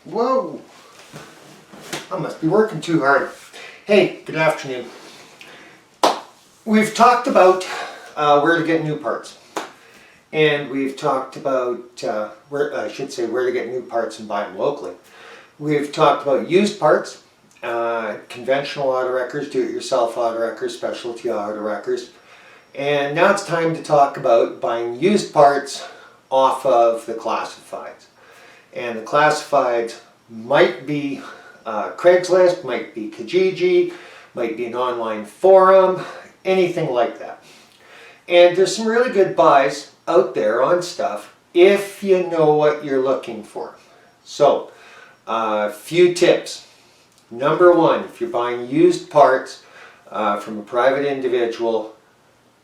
Whoa! I must be working too hard. Hey, good afternoon. We've talked about where to get new parts. And we've talked about, where to get new parts and buy them locally. We've talked about used parts, conventional auto wreckers, do-it-yourself auto wreckers, specialty auto wreckers. And now it's time to talk about buying used parts off of the classifieds. And the classifieds might be Craigslist, might be Kijiji, might be an online forum, anything like that. And there's some really good buys out there on stuff if you know what you're looking for. So, a few tips. Number one, if you're buying used parts from a private individual,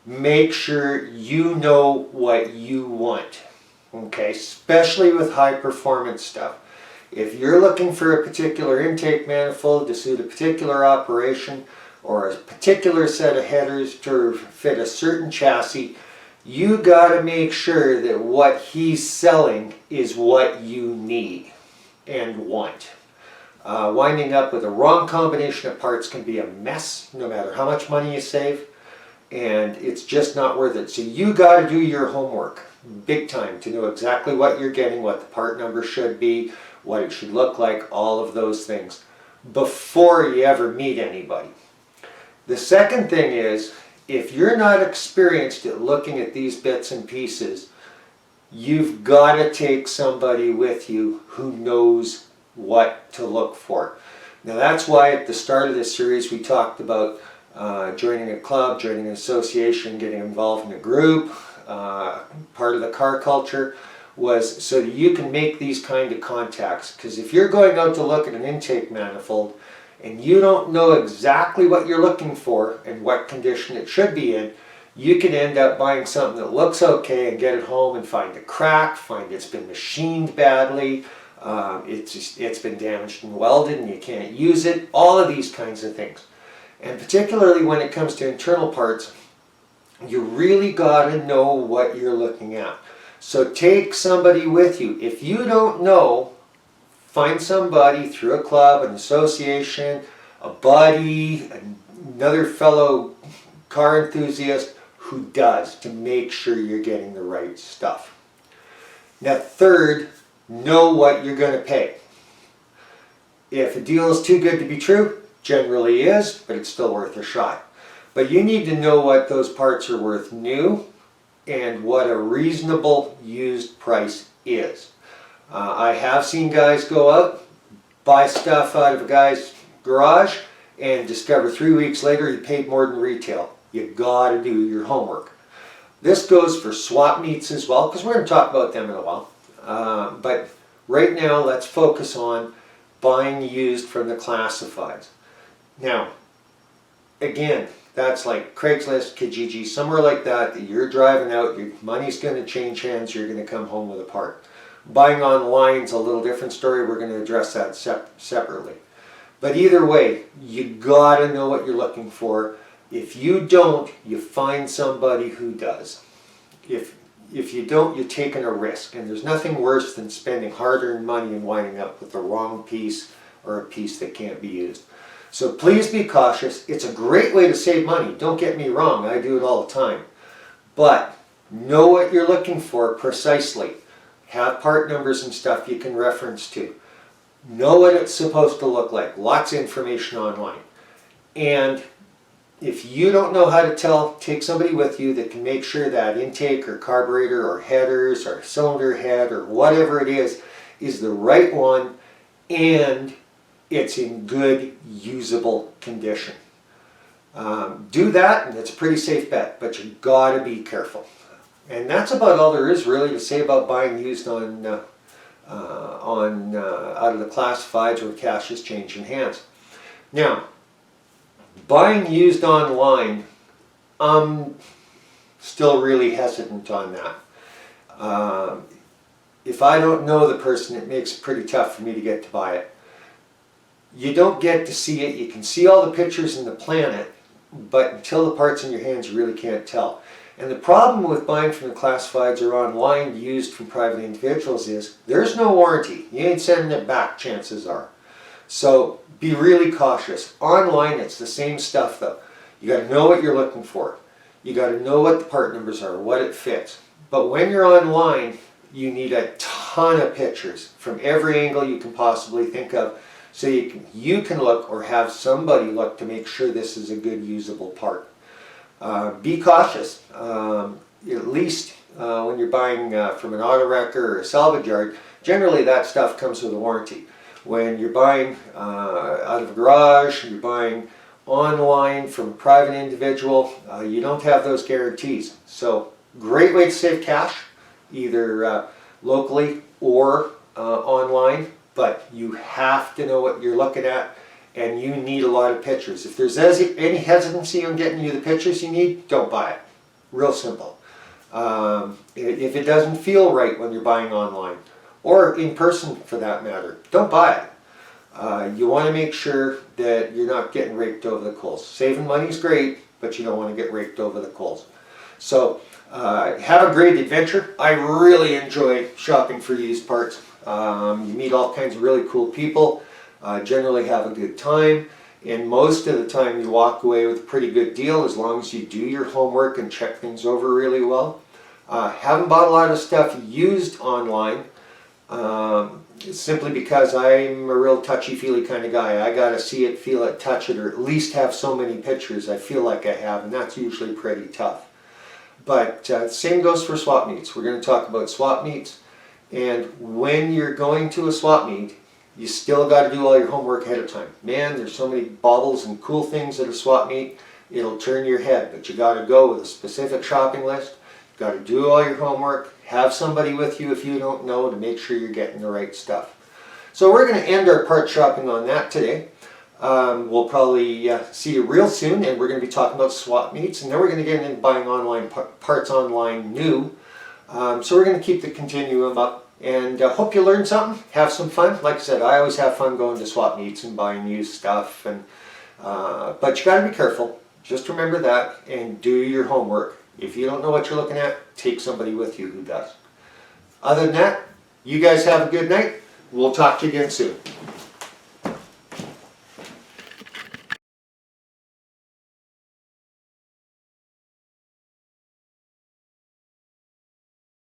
make sure you know what you want. Okay, especially with high performance stuff. If you're looking for a particular intake manifold to suit a particular operation or a particular set of headers to fit a certain chassis, you got to make sure that what he's selling is what you need and want. Winding up with a wrong combination of parts can be a mess no matter how much money you save, and it's just not worth it. So you got to do your homework big time to know exactly what you're getting, what the part number should be, what it should look like, all of those things before you ever meet anybody. The second thing is, if you're not experienced at looking at these bits and pieces, you've got to take somebody with you who knows what to look for. Now that's why at the start of this series we talked about joining a club, joining an association, getting involved in a group. Part of the car culture was so that you can make these kind of contacts. Because if you're going out to look at an intake manifold and you don't know exactly what you're looking for and what condition it should be in, you could end up buying something that looks okay and get it home and find a crack, find it's been machined badly, it's been damaged and welded and you can't use it, all of these kinds of things. And particularly when it comes to internal parts, you really got to know what you're looking at. So take somebody with you. If you don't know, find somebody through a club, an association, a buddy, another fellow car enthusiast who does, to make sure you're getting the right stuff. Now third, know what you're going to pay. If a deal is too good to be true, generally is, but it's still worth a shot. But you need to know what those parts are worth new and what a reasonable used price is. I have seen guys go out, buy stuff out of a guy's garage, and discover 3 weeks later he paid more than retail. You got to do your homework. This goes for swap meets as well, because we're going to talk about them in a while. But right now, let's focus on buying used from the classifieds. Now, again, that's like Craigslist, Kijiji, somewhere like that you're driving out, your money's going to change hands, you're going to come home with a part. Buying online is a little different story. We're going to address that separately. But either way, you got to know what you're looking for. If you don't, you find somebody who does. If you don't, you're taking a risk. And there's nothing worse than spending hard-earned money and winding up with the wrong piece or a piece that can't be used. So please be cautious. It's a great way to save money. Don't get me wrong. I do it all the time. But know what you're looking for precisely. Have part numbers and stuff you can reference to. Know what it's supposed to look like. Lots of information online. And if you don't know how to tell, take somebody with you that can make sure that intake or carburetor or headers or cylinder head or whatever it is the right one and it's in good, usable condition. Do that and it's a pretty safe bet, but you got to be careful. And that's about all there is really to say about buying used on out of the classifieds where cash is changing hands. Now, buying used online, I'm still really hesitant on that. If I don't know the person, it makes it pretty tough for me to get to buy it. You don't get to see it. You can see all the pictures in the planet, but until the part's in your hands, you really can't tell. And the problem with buying from the classifieds or online used from private individuals is there's no warranty. You ain't sending it back, chances are. So be really cautious. Online, it's the same stuff though. You got to know what you're looking for. You got to know what the part numbers are, what it fits. But when you're online, you need a ton of pictures from every angle you can possibly think of, so you can look or have somebody look to make sure this is a good usable part. Be cautious. At least when you're buying from an auto wrecker or a salvage yard, generally that stuff comes with a warranty. When you're buying out of a garage, you're buying online from a private individual, you don't have those guarantees. So great way to save cash, either locally or online, but you have to know what you're looking at, and you need a lot of pictures. If there's any hesitancy on getting you the pictures you need, don't buy it. Real simple. If it doesn't feel right when you're buying online, or in person for that matter, don't buy it. You want to make sure that you're not getting raked over the coals. Saving money is great, but you don't want to get raked over the coals. So have a great adventure. I really enjoy shopping for used parts. You meet all kinds of really cool people, generally have a good time, and most of the time you walk away with a pretty good deal as long as you do your homework and check things over really well. Haven't bought a lot of stuff used online, simply because I'm a real touchy-feely kind of guy. I gotta see it, feel it, touch it, or at least have so many pictures I feel like I have, and that's usually pretty tough. But same goes for swap meets. We're going to talk about swap meets, and when you're going to a swap meet, you still got to do all your homework ahead of time. Man, there's so many baubles and cool things at a swap meet, it'll turn your head, but you got to go with a specific shopping list. You got to do all your homework, have somebody with you if you don't know to make sure you're getting the right stuff. So we're going to end our part shopping on that today. We'll probably see you real soon, and we're going to be talking about swap meets, and then we're going to get into buying online parts online new. So we're going to keep the continuum up, and hope you learned something, have some fun. Like I said, I always have fun going to swap meets and buying used stuff, and but you got to be careful. Just remember that, and do your homework. If you don't know what you're looking at, take somebody with you who does. Other than that, you guys have a good night. We'll talk to you again soon.